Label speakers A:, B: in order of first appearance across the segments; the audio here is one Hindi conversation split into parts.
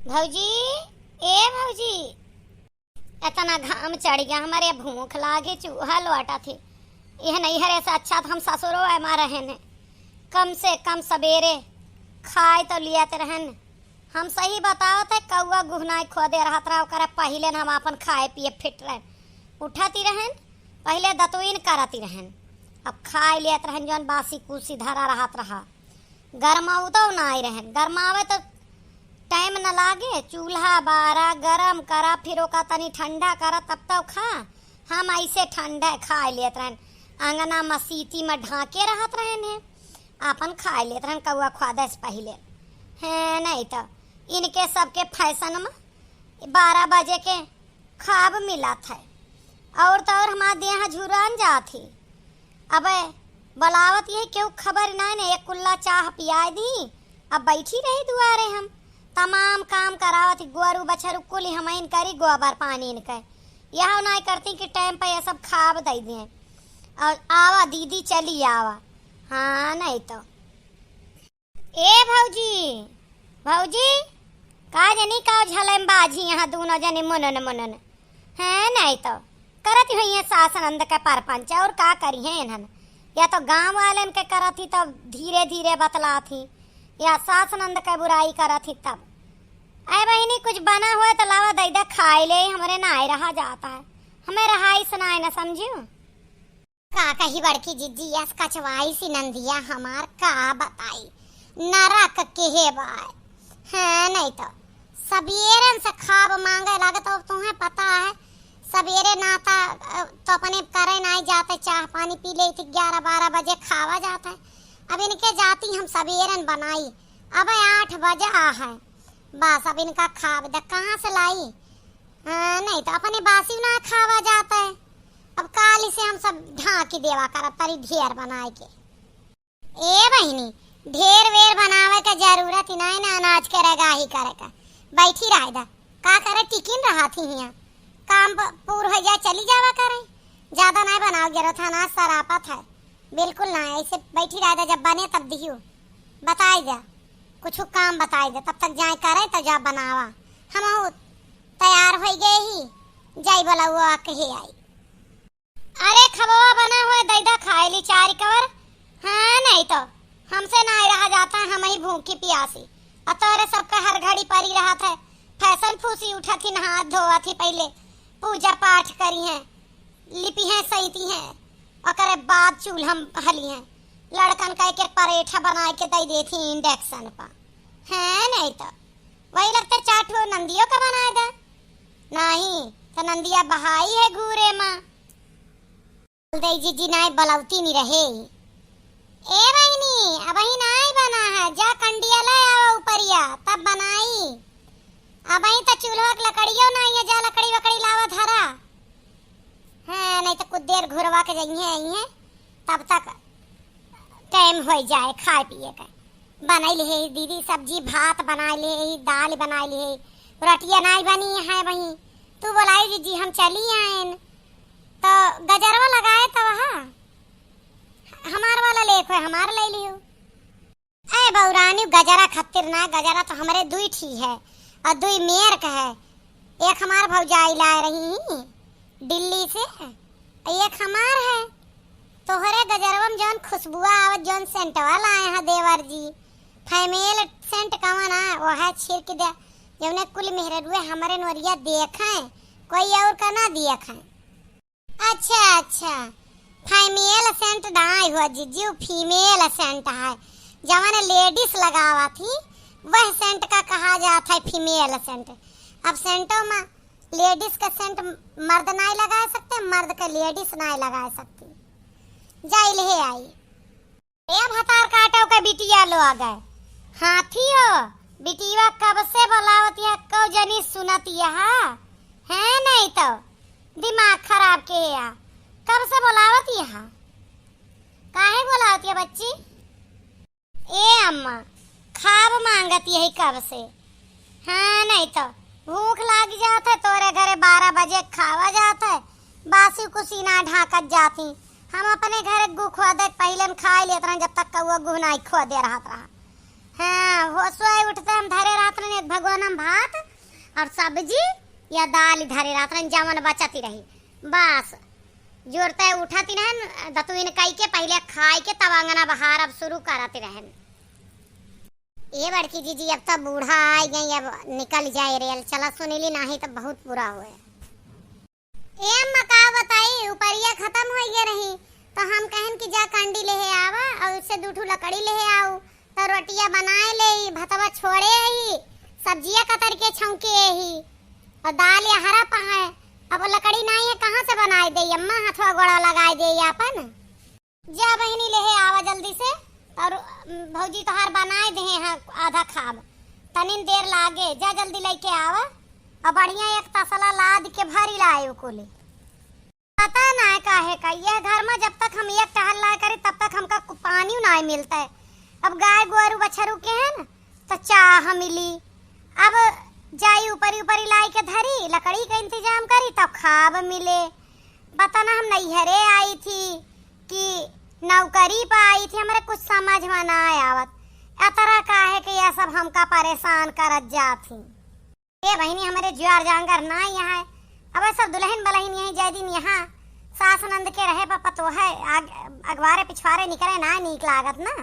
A: भौजी, ए भौजी, इतना घाम चढ़ गया हमारे, भूख लागे, चूहा लौटा थे। यह नहीं हरे से अच्छा तो हम ससुरो हमारा रहने, कम से कम सवेरे खाए तो लिया रहन। हम सही बताओ थे, कौआ गुहनाई खो दे रहा था, करे पहले हम अपन खाए पिए फिट रहे, उठती रहन, पहले दतुइन करती रहन, अब खाए लियत रहन जौन बासी कुसी धरा रहत रहा। गरमाऊ तो ना आई रहन, गरमावे तो टाइम न लागे, चूल्हा बारा गरम करा, फिर ओका तनी ठंडा करा, तब तक खा। हम ऐसे ठंडा खा लेत रहन, अंगना मसीती में ढाके रहत रहन है, अपन खा लेत रहन कौआ ख्वादा से पहले है। नहीं तो इनके सबके फैशन में 12 बजे के खाब मिला था, और तो और हमारे देह झुरान जाती। अब बलावत ये क्यों खबर नहीं, एक कुल्ला चाह पिया दी, अब बैठी रही दुआरे, हम तमाम काम करावत, गोरू बछरू कुल हम इन करी, गोबर पानी इनके यह नहीं करती कि टाइम पे ये सब खाब दे दें, और आवा दीदी चली आवा। हाँ नहीं तो ए भौजी, भौजी का जनी का झलम बाजी यहाँ दोनों जने मनन मनन है। नहीं तो करती हुई है सासनंद के परपंच, और का करी है इन्हन, या तो गांव वाले के करती तब धीरे धीरे बतला थी, या सासनंद के बुराई करती तब। अरे बहनी कुछ बना हुआ तो लावा दैदा खाए ले, हमारे नाई रहा जाता है, हमें रहाई सुनाए ना, समझियो का कही बड़की जिज्जी यस कचवाई सी नंदिया हमार का बताई नरक के हे बाय है। नहीं तो सबेरन से खाब मांगे लगे, तो तुम्हें पता है सवेरे नाता तो अपने करे नहीं जाते, चाह पानी पी ले 11-12 बजे खावा जाता है। अब इनके जाती हम सवेरन बनाई, अब 8 बजे है, बस अब इनका खाब दे कहाँ से लाई। हाँ नहीं तो अपने बासी ना खावा जाता है, अब काली से हम सब ढाकी देवा कर तरी ढेर बनाए के। ए बहनी ढेर वेर बनावे के जरूरत ही नहीं ना, अनाज करेगा ही करेगा, बैठी रह दा का करे, टिकिन रहा थी यहाँ काम पूर हो जाए चली जावा करे, ज्यादा नहीं बनाओ जरूरत है ना, सरापत है बिल्कुल ना, ऐसे बैठी रह दा, जब बने तब दियो बताई दे, कुछ काम बताई दे, तब तक जाए करे तो जा बनावा। हम तैयार हो गए ही जाई बोला वो कहे आई। अरे खबवा बना हुआ दैदा खाए ली 4 कवर। हाँ नहीं तो हमसे ना रहा जाता है, हम ही भूखी प्यासी, और तोरे सबका हर घड़ी परी रहा था, फैशन फूसी उठा थी, नहा धोआ थी, पहले पूजा पाठ करी है, लिपी है सईती है, और करे बाद चूल्हा हली है, लड़कन का एक परेठा बना के दे देती इंडक्शन पर है। नहीं तो वही लगता चाटू नंदियों का बना दे, नहीं तो नंदिया बहाई है घूरे माँ दे जी नहीं बलौती नहीं रहे। ए बहनी अब ही नहीं बना है, जा कंडिया ले आओ ऊपरिया तब बनाई, अब ही तो चूल्हा की लकड़ियों नहीं है, जा लकड़ी वकड़ी लावा धरा है। नहीं तो कुछ देर घुरवा के जाइए आई है, तब तक टाइम हो जाए खाए पिए का। बनाई ले दीदी सब्जी भात बना ले, दाल बना ले, रोटियां नहीं बनी है वही, तू बोलाई जी हम चली आए तो गजरवा लगाए तो वहाँ हमार वाला लेखो हमार ले लियो। ए बौरानी गजरा खत्तिर ना, गजरा तो हमारे 2 ठी है और 2 मेयर का है, एक हमार भौजाई ला रही दिल्ली से, एक हमार है। तोहरे गजरवम जौन खुशबुआ आवत, जौन सेंटवा लाए हैं देवर जी, फैमेल सेंट कवन है वो है छिड़क दे, जौने कुल मेहरुए हमारे नोरिया देखें, कोई और का ना देखें। अच्छा अच्छा फीमेल सेंट दाई हुआ जीजू, फीमेल सेंट है, जवान लेडीज लगावा थी वह सेंट का कहा जाता है फीमेल सेंट। अब सेंटों में लेडीज का सेंट मर्द नहीं लगा सकते, मर्द का लेडीज नहीं लगा सकती। जाई ले आई ए भतार काटो का बिटिया लो आ गए, हाथी हो बिटिया कब से बोलावती है, कौ जनी सुनती है नहीं तो दिमाग खराब के या कब से बोलावती है, काहे बोलावती है बच्ची। ए अम्मा खाब मांगती है कब से। हाँ नहीं तो भूख लग जाता है, तोरे घरे 12 बजे खावा जाता है, बासी कुसीना ढाकत जाती, हम अपने घर गुखवा दे पहले में खा लेते रहे, जब तक वो गुहनाई खो दे रहा था। हाँ हो सोए उठते हम धरे रात ने एक भगवान हम भात और सब्जी या दाल धरे रात ने जावन बचती रही बस जोरते उठाती रहन दतुइन कई के पहले खाई के तब अंगना बहार अब शुरू कराती रहन। ये बड़की जीजी अब तो बूढ़ा आई गई अब निकल जाए रेल चला सुनीली नहीं तो बहुत बुरा हुए। ए अम्मा का बताई ऊपरिया खत्म हो गया रही तो हम कहन कि जा कंडी ले आवा और उससे दूठू लकड़ी ले आऊ तो रोटियां बनाए ले भतवा छोड़े ही सब्जियां कतर के छौके ही और दाल या हरा पहाए अब लकड़ी नहीं है कहाँ से बनाए दे अम्मा हथवा गोड़ा लगाए दे अपन जा बहनी ले आवा जल्दी से और भौजी तोहार बनाए दे हैं आधा खाब तनिन देर लागे जा जल्दी लेके आवा और बढ़िया एक तसला लाद के भरी लाए कोले पता ना काहे का ये घर में जब तक हम एक टहल लाए करे तब तक हमका पानी नहीं मिलता है। अब गाय गोरू बछरू के है ना तो चाह मिली अब जाई ऊपरी ऊपरी लाई के धरी लकड़ी का इंतजाम करी तब खाब मिले। बता ना हम नैहरे आई थी कि नौकरी पर आई थी हमारे कुछ समझ में ना आवत अतरा काहे कि यह सब हमका परेशान करत जाती। ये बहनी हमारे जुआर जांगर ना यहाँ है अब सब दुल्हन बलहन यही जाय दिन यहाँ सास नंद के रहे पापा तो है अगवारे पिछवारे निकले ना नीक लागत ना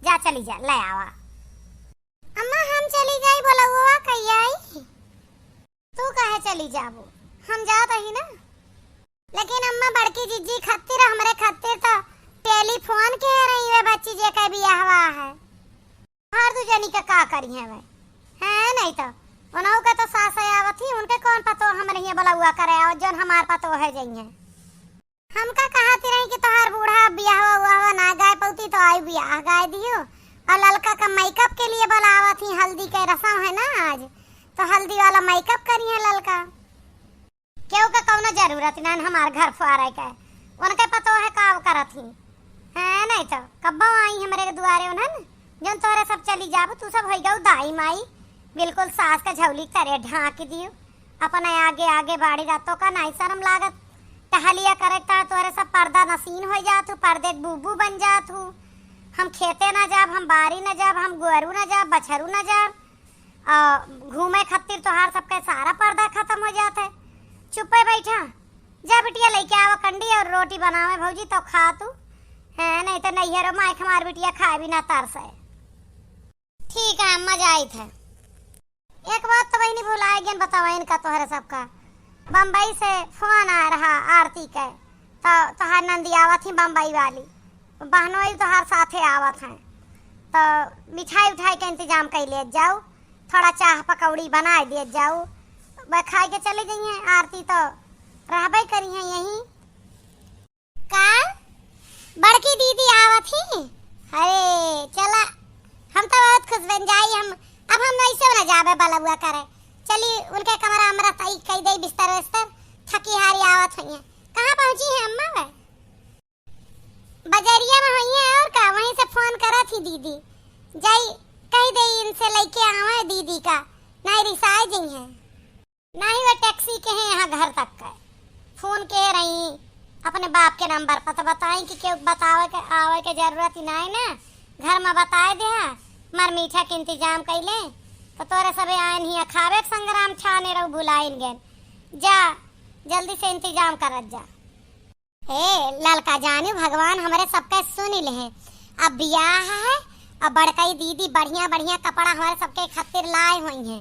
A: जा चली जा ले आवा। अम्मा हम चली गई बोला हुआ कही आई तू कहे चली जाबो हम जात ही ना लेकिन अम्मा बड़की जीजी खातिर हमरे खातिर तो टेलीफोन के रही वे बच्ची जे का बियाह हुआ है हर दू जनी का करी है वे है नहीं तो उनहु का तो सास आवत थी उनके कौन पतो हमरे यहाँ बोला हुआ करे और जन हमार पतो है जइए हमका कहती रही कि तोहार बूढ़ा बियाह हुआ ना गाय पौती तो आई बियाह गाय दियो और लड़का का मेकअप के लिए बुलावा थी हल्दी के रस्म है ना आज तो हल्दी वाला मेकअप करी है लड़का क्यों का कौनो जरूरत ना हमार घर फुआरे का उनके पतो है का करत ही है नहीं तो कब्बो आई हमारे दुआरे उन्हन जन तोरे सब चली जाबो तू सब हो गऊ दाई माई बिल्कुल सास का झौली करे ढांक दियो अपने आगे आगे बाड़ी रातों का नहीं शर्म लागत टहलिया करे तोरे सब पर्दा नसीन हो जात पर्दे बूबू बन जात हूँ हम खेते ना जाब हम बारी ना जाब हम गोरू ना जाब बछरू ना जाब घूमे खातिर तोहार सबका सारा पर्दा खत्म हो जाता है चुपे बैठा जा बिटिया लेके आवा कंडी और रोटी बनावे भौजी तो खा तू है नहीं तो नैहरो माई हमार बिटिया खाए भी ना तरस है। ठीक है अम्मा जाई थे एक बात तो बहनी भुलाए गन बतावा इनका तोहरे सबका बम्बई से फोन आ रहा आरती के तो तोहार नंदी आवत थी बम्बई वाली बहनों तोहार साथे आवत हैं तो मिठाई उठाई का इंतजाम कर ले जाओ थोड़ा चाह पकौड़ी बना दिए जाओ वह खाए के चले गई हैं आरती तो रहबे करी हैं यहीं का बड़की दीदी आवत ही अरे चला हम तो बहुत खुश बन जाई हम अब हम ऐसे ना जाबे बला हुआ करे चली उनके कमरा हमरा तई कई दे बिस्तर बिस्तर थकी हारी आवत हैं कहां पहुंची है अम्मा वे बजरिया में हुई है और का वहीं से फोन करा थी दीदी जाई कह दे इनसे लेके आवे दीदी का नहीं रिसाई जी है नहीं वो टैक्सी के हैं यहाँ घर तक का फोन के रही अपने बाप के नंबर पर तो बताई कि क्यों बतावे के आवे के जरूरत ही नहीं ना घर में बताए दे मर मीठा के इंतजाम कर ले तो तोरे सबे आयन ही खावे संग्राम छाने रहो भुलाइन गए जा जल्दी से इंतजाम करत जा हे ललका जाने भगवान हमारे सबका सुन ले हैं अब बियाह है अब बड़काई दीदी बढ़िया बढ़िया कपड़ा हमारे सबके खातिर लाए हुई हैं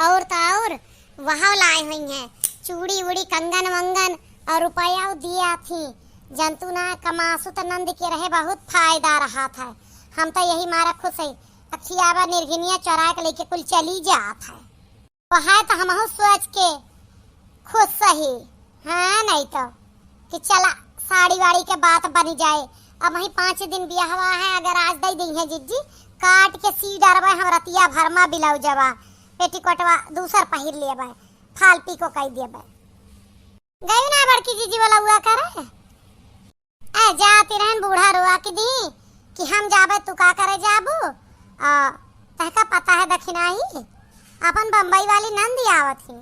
A: और तो और वहाँ लाए हुई हैं चूड़ी उड़ी कंगन वंगन और रुपया दिया थी जंतु ना कमासु तो नंद के रहे बहुत फायदा रहा था हम तो यही मारा खुश है अखियाबा निर्गिनिया चौरा के लेके कुल चली जात है वहाँ तो हम सोच के खुश सही हाँ नहीं तो कि चला साड़ी वाड़ी के बात बन जाए अब वही 5 दिन ब्याह हुआ है अगर आज दे दी है जिज्जी काट के सी डरवा हम रतिया भरमा बिलाऊ जवा पेटीकोटवा दूसर पहिर लिए बा फाल पी को कह दिए बा गई ना बड़की जीजी वाला हुआ करे ए जाती रहन बूढ़ा रोआ की दी कि हम जाबे तू का करे जाबू तहका पता है दक्षिणा ही अपन बम्बई वाली नंदी आवत थी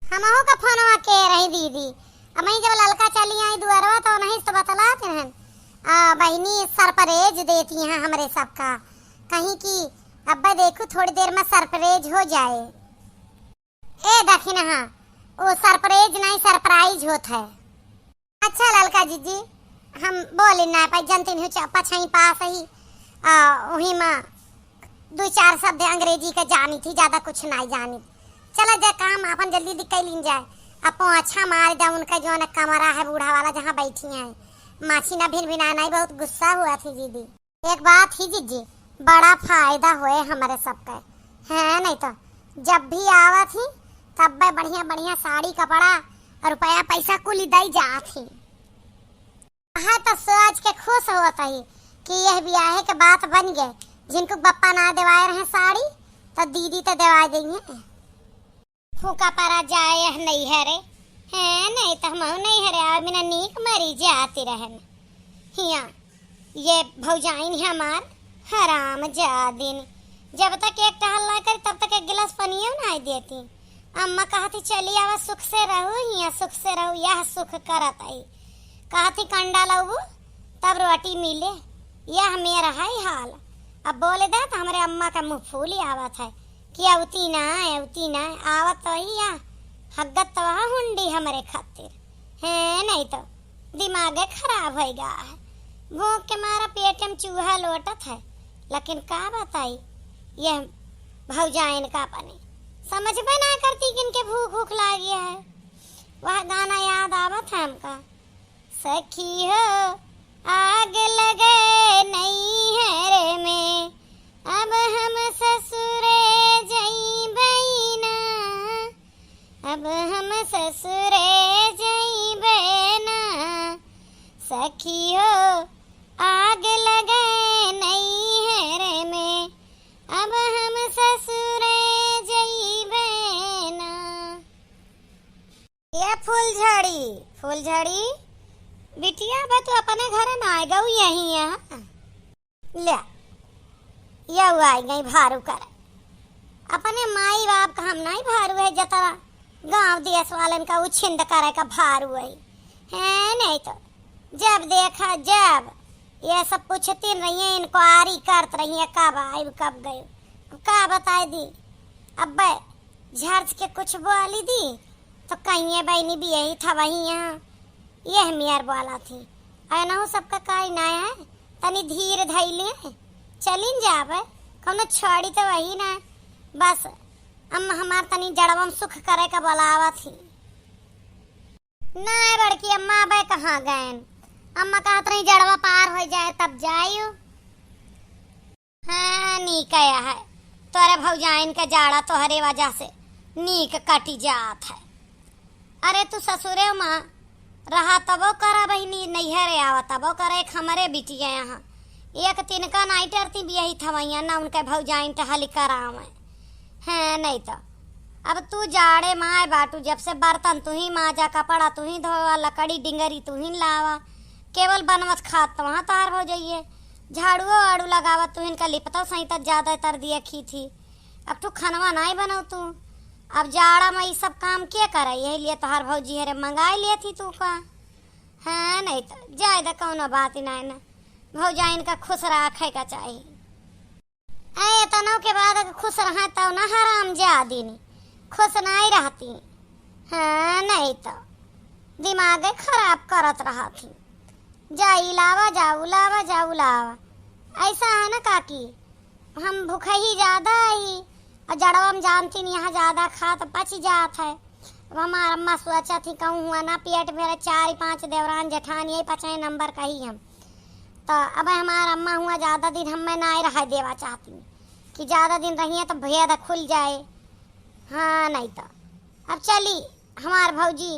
A: हमहू का फोनवा के रही दीदी अब मैं जब ललका चली आई दुआरवा तो नहीं तो बतलाते हैं बहनी सरपरेज देती हैं हमरे सबका कहीं कि अब्बा देखो थोड़ी देर में सरप्राइज हो जाए। ए देखी ना, हाँ वो सरप्राइज नहीं सरप्राइज होता है। अच्छा ललका जीजी, हम बोले ना भाई जनती नहीं पछई पास ही वही में दो चार शब्द अंग्रेजी का जानी थी, ज्यादा कुछ नहीं जानी। चला जाए काम अपन जल्दी दिक्कत लीन जाए। अपो अच्छा मार दे उनका जो न कमरा है बूढ़ा वाला जहाँ बैठी है माछी ना भिन भिना नहीं, बहुत गुस्सा हुआ थी दीदी। एक बात ही जीजी, बड़ा फायदा हुए हमारे सबका है, नहीं तो जब भी आवा थी तब बढ़िया बढ़िया साड़ी कपड़ा रुपया पैसा कुल दई जा थी। हाँ तो सोच के खुश होता ही कि यह ब्याह के बात बन गए। जिनको बप्पा ना दिवाए रहे साड़ी तो दीदी तो दिवा देंगे। फूका पारा जाए नहीं है रे, है नहीं तो हम नहीं है रे, बिना नीक मरी जाती रहन। हिया ये भौजाइन हमार हराम जादिन, जब तक एक टहल ना करे तब तक एक गिलास पानी नहीं देती। अम्मा कहती चली आवा सुख से रहो, हिया सुख से रहो, यह सुख करत आई। कहती कंडा लऊ तब रोटी मिले, यह मेरा है हाल। अब बोले दे तो हमारे अम्मा का मुंह फूल आवत है कि अवती ना आवत तो ही हगत तो हुंडी हमारे खातिर है, नहीं तो दिमाग खराब हो गया है। भूख के मारा पेट में चूहा लोटत है। लेकिन का बताई यह भौजाइन का अपने समझ में ना करती कि इनके भूख लागी है। वह गाना याद आवत है हमका, सखी हो आग लगे नहीं है रे में, अब हम ससुरे जई बहिना, अब हम ससुरे जई बहना, सखी हो आग लगे नहीं है रे में, अब हम ससुरे जई बहना। ये फूलझड़ी बिटिया बा तू अपने घरे ना आए गऊ यही है ले यू आई गई भारू करे। अपने माई बाप का हम नहीं भारू है, जतरा गांव देश वालन का उछिंद करे का भारू है नहीं तो जब देखा जब ये सब पूछती रही है, इंक्वायरी करत रही है कब आई कब गए। का बताए दी अब झर्च के कुछ बोली दी तो कहीं बहनी भी यही था वही यहाँ यह मेयर बोला थी। ऐना सबका काई ना है, तनी धीर धैले चलिन जावे कौनो छोड़ी तो वही ना, बस अम्मा हमार तनी जड़वम सुख करे का बुलावा थी ना। बड़की अम्मा अब कहाँ गए, अम्मा कहत रही जड़वा पार हो जाए तब जाइयो। हाँ नीक आया है, तोरे भौजाइन के जाड़ा तोहरे वजह से नीक कटी जात है। अरे तू ससुरे माँ रहा तबो करा बहनी नैहरे आवा तबो करे। एक हमारे बिटिया यहाँ एक तिनका नाई टरती भी यही थवैया ना उनके भौजाइन टहली करावे है, नहीं तो अब तू जाड़े माए बाटू जब से बर्तन तू ही माजा, कपड़ा तू ही धोवा, लकड़ी डिंगरी तू ही लावा, केवल बनवत खात तो वहाँ तार हो जाइए, झाड़ू वाड़ू लगावा तू इनका लिपता सही तक ज्यादा तर दिया खी थी। अब तू खनवा नहीं बनाऊ तू, अब जाड़ा में ये सब काम क्या करे, यही लिए तोहार भौजी हरे मंगाई लिए थी तू का है, नहीं तो जायदा कौनो बात ही नहीं ना, भौजाइन का खुश रखे का चाहिए। ऐ तनव के बाद अगर खुश रहा तो ना हराम जादी नहीं खुश नहीं रहती है, नहीं तो दिमाग खराब करत रहा थी। जाई लावा जाऊ लावा जाऊ लावा, ऐसा है ना काकी हम भूखे ही ज्यादा ही और जड़वा में जानती नहीं यहाँ ज्यादा खा तो पच जात है। अब हमारा अम्मा सोचा थी कहूँ हुआ ना पेट मेरा 4-5 देवरान जेठानी यही 5 नंबर का ही हम तो अब हमारा अम्मा हुआ ज्यादा दिन हम मैं ना रहा देवा चाहती कि ज्यादा दिन रहिए तो भेद खुल जाए। हाँ नहीं तो अब चली हमार भौजी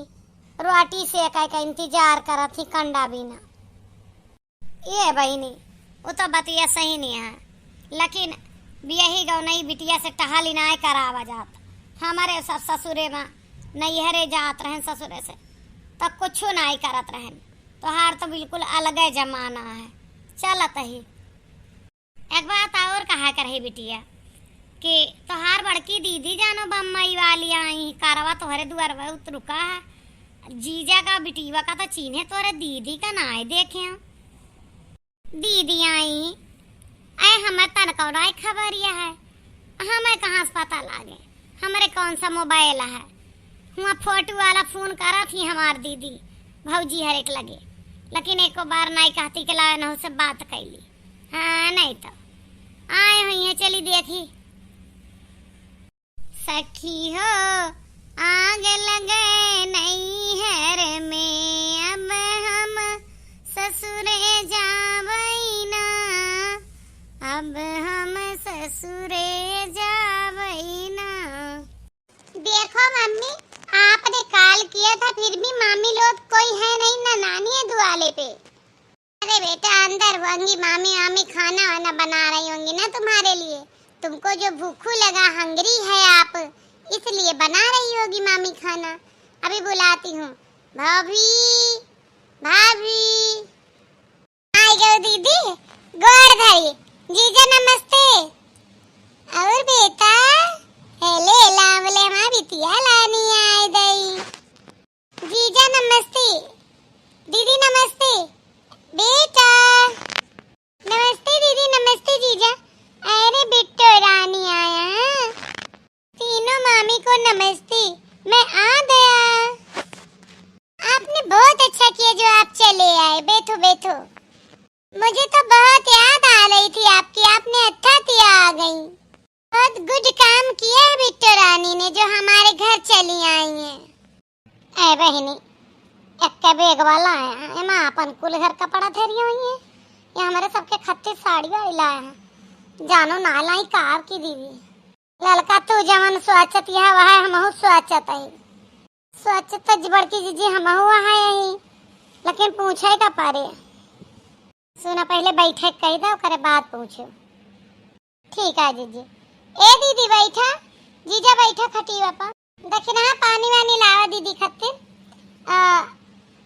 A: रोटी से का इंतजार करा थी कंडा बिना। ये बहनी वो तो बतिया सही नहीं है, लेकिन यही गौ नई बिटिया से टहली ना करावा जात। हमारे ससुरे में नैहरे जात रहन ससुरे से तो कुछ नहीं करत रहन, तो हार तो बिल्कुल अलग जमाना है चलत ही। एक बात और कहा कर बिटिया कि तोहार बड़की दीदी जानो बम्मई वाली आई कारवा तोहरे दुआर रुका है, जीजा का बिटिया का तो चीन्हे तोरे दीदी का ना देखे दीदी आई आए हमें तन कौन खबरिया है, हमें कहाँ से पता लागे, हमारे कौन सा मोबाइल है। हुआ फोटो वाला फोन करा थी हमार दीदी भौजी हर एक लगे, लेकिन एक बार नहीं कहती के लाए न से बात कैली। हाँ नहीं तो आए हुई है, चली देखी। सखी हो आग लगे नैहर में, अब हम ससुरे जावई ना, अब हम ससुरे जावई ना। देखो मम्मी, आपने कॉल किया था फिर भी मामी लोग कोई है नहीं ना, नानी है दुआले पे। अरे बेटा अंदर होंगी मामी, मामी खाना वाना बना रही होंगी ना तुम्हारे लिए, तुमको जो भूखू लगा, हंगरी है आप, इसलिए बना रही होगी मामी खाना। अभी बुलाती हूँ। भाभी भाभी आई गो दीदी, गोड़ धरी। जीजा नमस्ते। और बेटा हेले लावले मां बिटिया लानी आए दई। जीजा नमस्ते, दीदी नमस्ते। बेटा नमस्ते दीदी, नमस्ते जीजा। अरे बिट्टो रानी आया, तीनों मामी को नमस्ते। मैं आ गया। आपने बहुत अच्छा किया जो आप चले आए। बैठो बैठो, मुझे तो बहुत याद आ रही थी आपकी, आपने अच्छा किया आ गई। बहुत गुड काम किया है बिट्टो रानी ने जो हमारे घर चली आई है। ए बहनी, एक बैग वाला आया है, मां अपन कुल घर कपड़ा धरी हुई है, ये हमारे सबके खत्ते साड़ी वाली लाया है। जानो नालाई कार की दीदी, ललका तू जवन स्वच्छत यह वह हमहु स्वच्छत है, स्वच्छता बड़की जीजी हमहु वहाँ यही, लेकिन पूछे का पारे। सुना पहले बैठे कही दो, करे बात पूछो। ठीक है जीजी। ए दीदी बैठा, जीजा बैठा खटिया पर। देखी ना पानी वानी लावा दीदी खत्ते।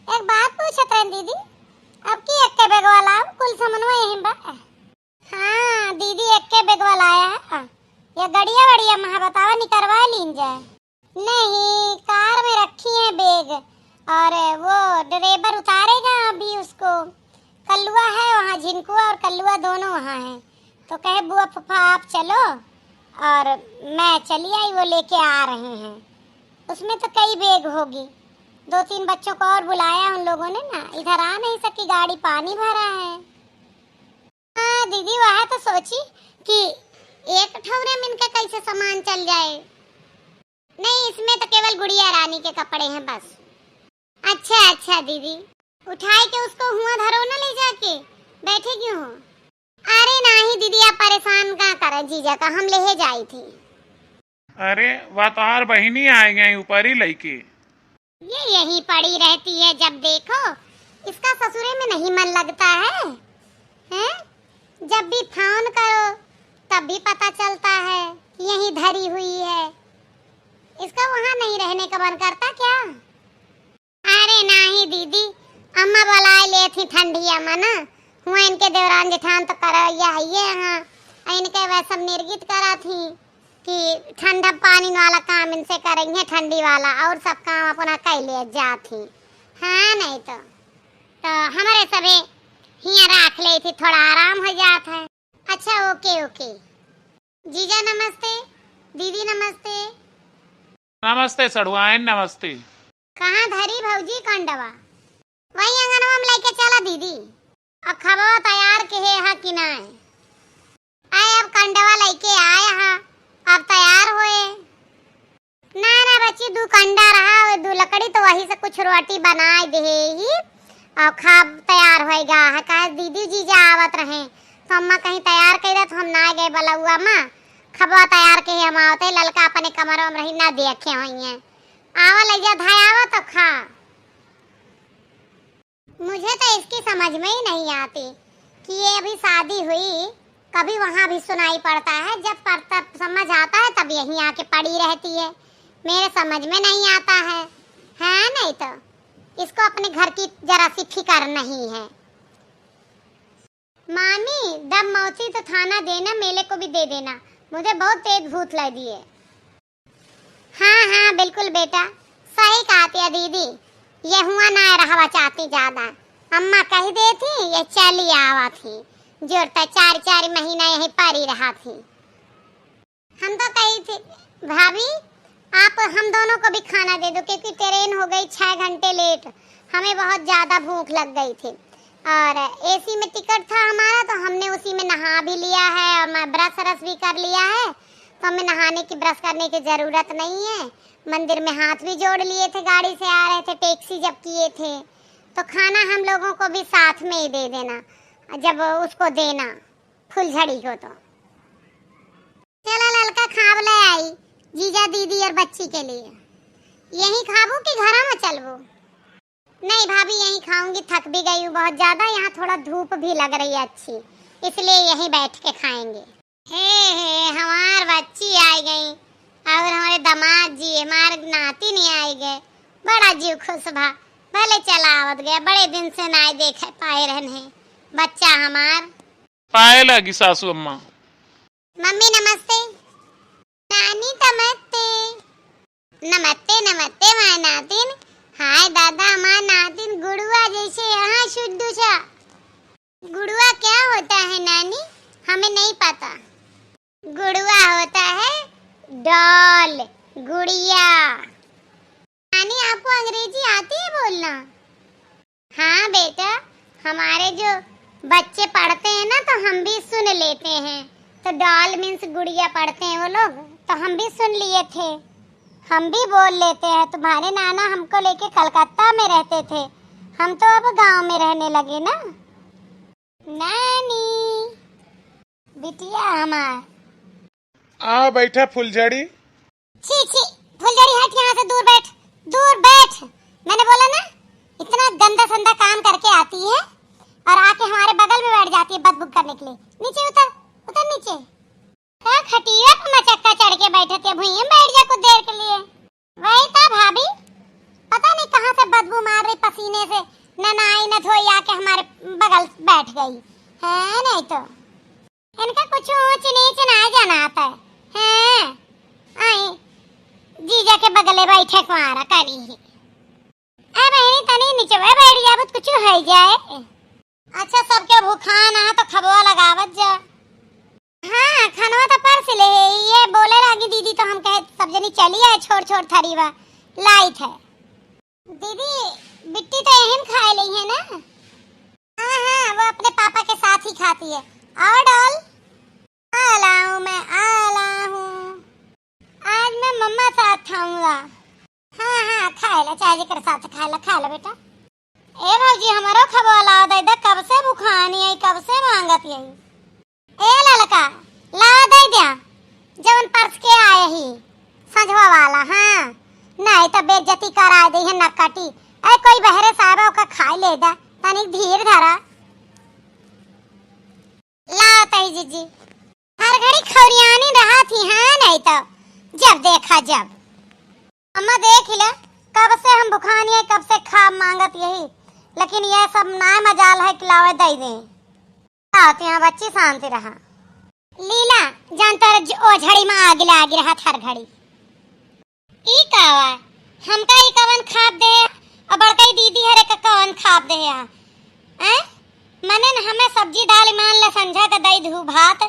A: एक बात पूछत है दीदी, अब की एक के बेगवा लाओ, कुल समनवा यहीं बा। हाँ दीदी एक के बेगवा लाया है, ये गड़िया बढ़िया महा बतावा निकरवा लीन जाए। नहीं कार में रखी है बैग, और वो ड्राइवर उतारेगा अभी उसको। कल्लुआ है वहाँ, झिनकुआ और कल्लुआ दोनों वहाँ हैं, तो कहे बुआ फूफा आप चलो, और मैं चली आई, वो लेके आ रहे हैं। उसमें तो कई बैग होगी, 2-3 बच्चों को और बुलाया उन लोगों ने ना, इधर आ नहीं सकी, गाड़ी पानी भरा है। हाँ दीदी वह तो सोची कि एक ठौरे में इनका कैसे सामान चल जाए। नहीं इसमें तो केवल गुड़िया रानी के कपड़े हैं बस। अच्छा अच्छा दीदी, उठाए के उसको हुआ धरो ना ले जाके, बैठे क्यों हो? अरे नहीं दीदी आप परेशान क्या करे, जीजा का हम ले जाई थी।
B: अरे वह तो हर बहिनी आ गई ऊपर ही लईके,
A: ये यहीं पड़ी रहती है, जब देखो इसका ससुरे में नहीं मन लगता है, हैं? जब भी फोन करो तब भी पता चलता है यहीं धरी हुई है, इसका वहाँ नहीं रहने का मन करता क्या? अरे नहीं दीदी, अम्मा बुलाए ले थी ठंडिया मना, हुआ इनके देवरान जेठान तो करा ये यहाँ, इनके वैसा निर्गित करा थी कि ठंडा पानी वाला काम इनसे करेंगे, ठंडी वाला और सब काम अपना कर ले जाती। हाँ नहीं तो हमारे सबे हियाँ रख ले थी, थोड़ा आराम हो जाता है। अच्छा ओके ओके। जीजा नमस्ते, दीदी नमस्ते।
B: नमस्ते सड़ुआइन नमस्ते।
A: कहाँ धरी भौजी कंडवा? वही अंगनवा में लेके चला दीदी, अब खबवा तैयार के है कि ना है? आए अब कंडवा लेके आए हा, अब तैयार हुए ना ना बच्ची, 2 कंडा रहा और 2 लकड़ी, तो वही से कुछ रोटी बनाए दे ही और खाब तैयार होएगा। कहा दीदी जीजा आवत रहे तो अम्मा कहीं तैयार कर तो हम ना गए, बलुआ माँ खबवा तैयार के हम आवते, ललका अपने कमरों में रही ना देखे हुई है, आवा ले जा धाय आवा तो खा। मुझे तो इसकी समझ में ही नहीं आती कि ये अभी शादी हुई, कभी वहाँ भी सुनाई पड़ता है, जब पड़ता समझ आता है तब यहीं आके पड़ी रहती है, मेरे समझ में नहीं आता है। हाँ नहीं तो इसको अपने घर की जरा सी फिक्र नहीं है। मामी दम मौसी तो खाना देना, मेले को भी दे देना, मुझे बहुत तेज भूख लगी है। हाँ हाँ बिल्कुल बेटा, सही कहती है दीदी, ये हुआ ना रहवा चाहती ज्यादा, अम्मा कह देती ये चली आवा थी, जोड़ता 4-4 महीना यहीं पर ही रहा थी। हम तो कही थी भाभी आप हम दोनों को भी खाना दे दो, क्योंकि ट्रेन हो गई 6 घंटे लेट, हमें बहुत ज्यादा भूख लग गई थी और एसी में टिकट था हमारा, तो हमने उसी में नहा भी लिया है और मैं ब्रश रस भी कर लिया है, तो हमें नहाने की ब्रश करने की जरूरत नहीं है। मंदिर में हाथ भी जोड़ लिए थे, गाड़ी से आ रहे थे, टैक्सी जब किए थे, तो खाना हम लोगों को भी साथ में ही दे देना जब उसको देना फुलझड़ी को। तो चला ललका खाब ले आई जीजा दीदी और बच्ची के लिए। यही खाबू कि घर में चलबू? नहीं भाभी यहीं खाऊंगी, थक भी गई हूँ बहुत ज्यादा, यहाँ थोड़ा धूप भी लग रही है अच्छी, इसलिए यहीं बैठ के खाएंगे। हे हमार बच्ची आई गई और हमारे दामाद जी हमारे नाती नहीं आई गए, बड़ा जीव खुश भा, भले चला आवत गया, बड़े दिन से ना देखे पाए रहने बच्चा हमार।
B: पाए लगी सासू अम्मा।
A: मम्मी नमस्ते, नानी नमस्ते, नमस्ते नमस्ते माँ नातिन। हाय दादा हमार नातिन गुड़ुआ जैसे यहाँ शुद्ध छा। गुड़ुआ क्या होता है नानी? हमें नहीं पता। गुड़ुआ होता है डॉल, गुड़िया। नानी आपको अंग्रेजी आती है बोलना? हाँ बेटा, हमारे जो बच्चे पढ़ते हैं ना तो हम भी सुन लेते हैं, तो डॉल मीन्स गुड़िया पढ़ते हैं वो लोग, तो हम भी सुन लिए थे, हम भी बोल लेते हैं। तुम्हारे नाना हमको लेके कलकत्ता में रहते थे, हम तो अब गांव में रहने लगे ना। नानी बिटिया हमार
B: आ बैठा फुलझड़ी।
A: छी छी फुलझड़ी हट यहाँ से, दूर बैठ, दूर बैठ। मैंने बोला ना इतना गंदा संदा काम करके आती है और आके हमारे बगल में बैठ जाती है बदबू करने के लिए। नीचे उतर, उतर नीचे। क्या खटिया पे मचक्का चढ़ के बैठे थे, भुइयां बैठ जा कुछ देर के लिए। वही था भाभी, पता नहीं कहाँ से बदबू मार रही पसीने से, न नहाई न धोई आके हमारे बगल बैठ गई है। नहीं तो इनका कुछ ऊंच नीच ना जाना आता है। आई जीजा के बगले बैठे कुआरा करी है। अरे बहनी तनी नीचे बैठ जा, कुछ हो जाए। अच्छा सबके भूखा ना तो खबवा लगावत जा। हाँ खानवा तो परस ले, ये बोले लगी दीदी तो हम कहे सब जनी चली आए, छोड़ छोड़ थरीवा लाइट है। दीदी बिट्टी तो यहीं खाए ली है ना? हाँ हाँ वो अपने पापा के साथ ही खाती है। और डॉल आला हूँ मैं, आला हूँ, आज मैं मम्मा साथ खाऊंगा। हाँ हाँ खाए ला, चाय के साथ खा ला बेटा। ए भौजी हमारा खबा ला दे, कब से भूखानी है, कब से मांगत यही। ए ललका ला दे दिया जवन परस के आए ही संझवा वाला। हाँ नहीं तो बेइज्जती करा दे है नक्काटी। ए कोई बहरे साहब का खाई ले दा, तनिक धीर धरा। ला तई जीजी हर घड़ी खौरियानी रहा थी। हाँ नहीं तो जब देखा जब। अम्मा देख ले कब से हम भुखानी है, कब से खा मांगत यही, लेकिन ये सब ना मजाल है खिलावे दे दे। यहाँ बच्ची शांति रहा। लीला जानता ओ झड़ी में आगे लागी रहा हर घड़ी। ई कावा हमका ई कवन खाप दे और बड़कई दीदी हरे का कवन खाप दे हैं? मने न हमें सब्जी दाल मान ले संझा का दई धू भात,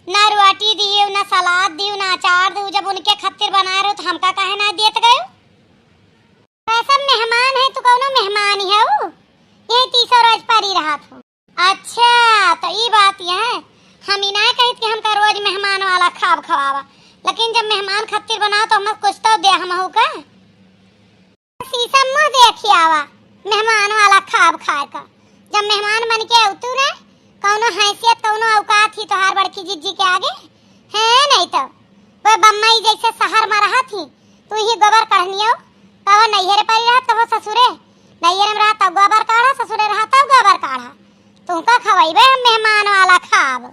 A: ना रोटी दियो ना सलाद दियो ना अचार दियो, जब उनके खातिर बना रहे हो तो हमका काहे ना दियत गयो? ऐसा मेहमान है, तू कौनो मेहमान ही है वो, यही तीसरा रोज पर ही रहा था। अच्छा तो ये बात यह है, हम ही ना कहते कि हमका रोज मेहमान वाला खाब खवावा, लेकिन जब मेहमान खातिर बनाओ तो हम कुछ तो दे हम हो का शीशा मुंह देखी आवा मेहमान वाला खाब खाए का। जब मेहमान बन के उतू रे कौनो हैसियत कौनो औकात ही तो हार बड़की जीजी के आगे है। नहीं तो वो बम्मई जैसे शहर में रहा थी, तू ही गोबर कहनियो तब नैहर पर रहा तब ससुरे, नैहर में रहा तब गोबर काढ़ा, ससुरे रहा तब गोबर काढ़ा, तुमका खवाइबे हम मेहमान वाला खाब।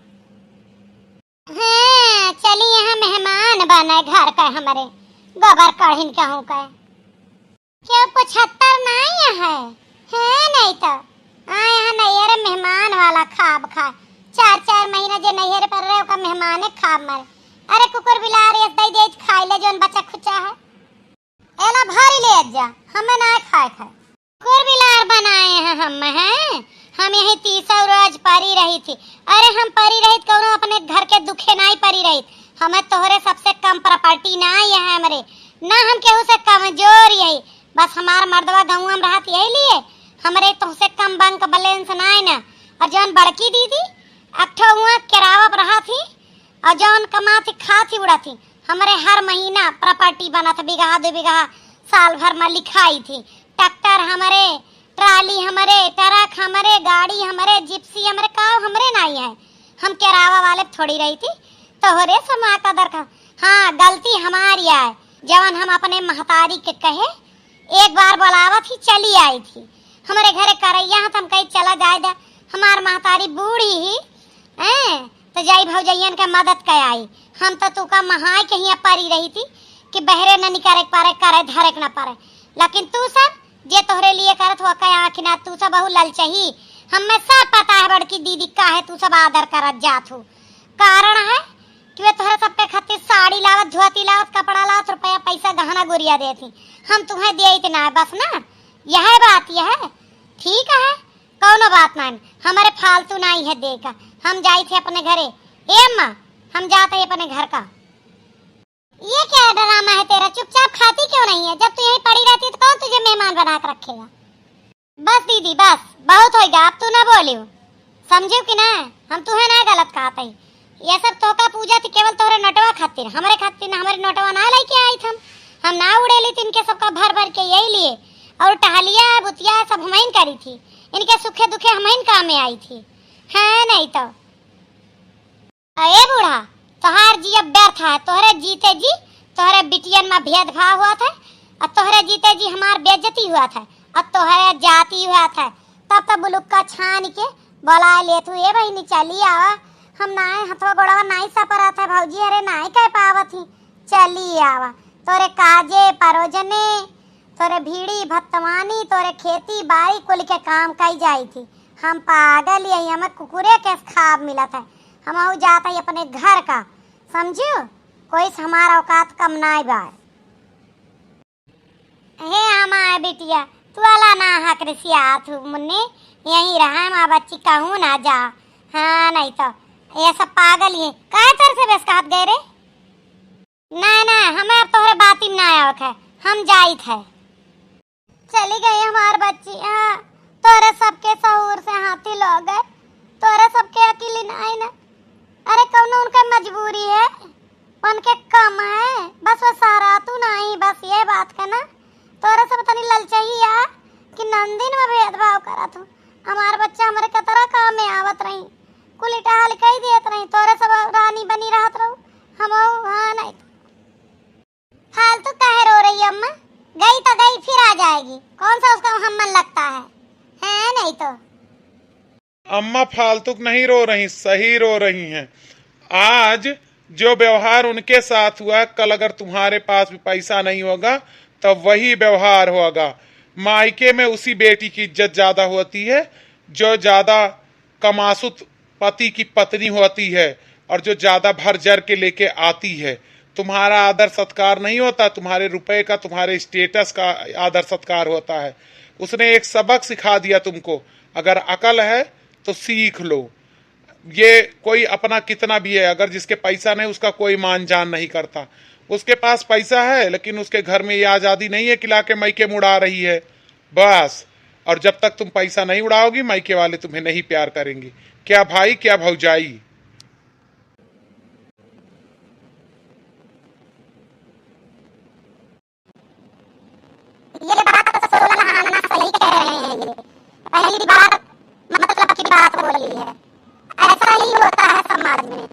A: हाँ चली यहाँ मेहमान बने घर का हमारे गोबर काढ़िन कहूँ का क्यों 75 नहीं है। नहीं तो यहाँ नैहर मेहमान वाला खाब खा, 4-4 महीना जो नैहर पर रहे का मेहमाने खाब मरे। अरे कुकुर बिलार ये दई दे खाई ले जोन बच्चा खुचा है, एला भारी ले जा, हमें ना खाए खाए कुकुर बिलार बनाए हैं हम हैं। हम यही तीसरा रोज परी रही थी। अरे हम परी रही कौनो अपने घर के दुखे नहीं परी रही। हमें तोहरे सबसे कम प्रॉपर्टी ना है हमरे, ना हम केहू से कमजोर यही। बस हमार मर्दवा गाँव में रहत यही लिए हमरे तुमसे कम बैंक बैलेंस ना है ना। और जौन बड़की दीदी अठो हुआ किरावा पर रहा थी और जौन कमा थी खा थी उड़ा थी। हमारे हर महीना प्रॉपर्टी बना था, बीघा 2 बीघा साल भर में लिखाई थी। ट्रैक्टर हमारे, ट्राली हमारे, ट्रक हमारे, गाड़ी हमारे, जिप्सी हमारे, काव हमारे नहीं है। हम किरावा वाले थोड़ी रही थी तोहरे समा कदर का। हाँ गलती हमारी है, जवन हम अपने महतारी के कहे एक बार बुलावा थी चली आई थी। हमारे घरे करैया हम कहीं चला जाए, हमार महतारी बूढ़ी ही हैं तो जाई भौजैयन के मदद कर आई। हम तो तू का महाय कहीं परी रही थी कि बहरे न निकारे पारे करे धरक न पारे, लेकिन तू सब जे तोहरे लिए करत हुआ कया आखिना तू सब बहु ललचही। हमें सब पता है बड़की दीदी का है तू सब आदर करत जात हो। कारण है कि वे तोहरे सब पे खातिर साड़ी लावत, धोती लावत, कपड़ा लावत, रुपया पैसा गहना गुड़िया देती। हम तुम्हें दिए इतना बस ना, यह बात यह है। ठीक है कौनो बात नहीं, हमारे फालतू नहीं है देगा। हम जाई थे अपने घरे। ए अम्मा हम जाते हैं अपने घर का। ये क्या ड्रामा है तेरा? चुपचाप खाती क्यों नहीं है? जब तू यहीं पड़ी रहती है तो कौन तुझे मेहमान बना कर रखेगा? बस दीदी बस बहुत होगा, अब तू ना बोलियो, समझियो कि ना हम तुम्हें ना गलत कहते हैं। ये सब तो का पूजा थी केवल तोहरे नटवा खातिर, हमारे खातिर ना। हमारे नटवा ना लेके आई थी, हम ना उड़े ली थी इनके सबका भर भर के यही लिए। और टहलिया बुतिया सब हमें करी थी, इनके सुखे दुखे हमें काम में आई थी। हाँ नहीं तो अरे बूढ़ा तोहार जी अब व्यर्थ है। तोहरे जीते जी तोहरे बिटियन में भेदभाव हुआ था और तोहरे जीते जी हमार बेइज्जती हुआ था और तोहरे जाति हुआ था। तब तब बुलुक्का छान के बोला ले तू ये बहनी चली आवा। हम नाए हथवा गोड़वा नाई सा पर आता भौजी, अरे नाई कह पावत ही चली आवा। तोरे काजे परोजने, तोरे भीड़ी भत्तवानी, तोरे खेती बाड़ी कुल के काम कई जाई थी। हम पागल यही, हमें कुकुरे के खाब मिला था। हम आऊ जाता ही अपने घर का, समझियो कोई हमारा औकात कम नाई बा। हे हमारे बिटिया तू अला ना हक रसिया तू मुन्ने यहीं रहा, माँ बच्ची कहूँ ना जा। हाँ नहीं तो ये सब पागल ही काहे तरह से बेस कहत गए रे? ना ना हमें अब तोहरे बाती में ना आवक है, हम जाई थे। चली गई हमार बच्ची। हाँ तोरे सबके सहूर से हाथी लो गए, तोरे सबके अकेली नहीं ना। अरे कौन उनका मजबूरी है, उनके कम है, बस वो सारा तू नहीं, बस ये बात का ना। तोरे सब तनी ललचही आ कि नंदिन में भेदभाव करा तू। हमार बच्चा हमारे कतरा काम में आवत रही, कुल टहल कही देत रही, तोरे सब रानी बनी रहत रहू हम। हाँ नहीं फालतू काहे रो रही अम्मा? गई तो गई फिर आ जाएगी, कौन सा उसका हम मन लगता है नहीं तो।
B: अम्मा फालतू नहीं रो रही, सही रो रही हैं। आज जो व्यवहार उनके साथ हुआ, कल अगर तुम्हारे पास भी पैसा नहीं होगा तब वही व्यवहार होगा। मायके में उसी बेटी की इज्जत ज्यादा होती है जो ज्यादा कमासुत पति की पत्नी होती है और जो ज्यादा भर जर के लेके आती है। तुम्हारा आदर सत्कार नहीं होता, तुम्हारे रुपए का, तुम्हारे स्टेटस का आदर सत्कार होता है। उसने एक सबक सिखा दिया तुमको, अगर अकल है तो सीख लो। ये कोई अपना कितना भी है, अगर जिसके पैसा नहीं उसका कोई मान जान नहीं करता। उसके पास पैसा है लेकिन उसके घर में ये आजादी नहीं है कि लाके मायके में उड़ा रही है बस। और जब तक तुम पैसा नहीं उड़ाओगी मायके वाले तुम्हें नहीं प्यार करेंगे। क्या भाई क्या भौजाई।
A: ये बात तो सोलह सही कह रहे हैं। ये पहली बात मतलब की बात बोली है। ऐसा ही होता है समाज में,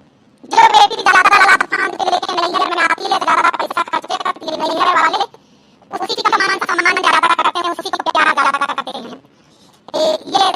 A: जो बेटी ज्यादा लाभ फांद के लेके नैहर में आती है, ज्यादा पैसा खर्चे करती है, नैहर वाले उसी का मान सम्मान ज्यादा करते हैं, उसी की प्यार ज्यादा करते हैं। ये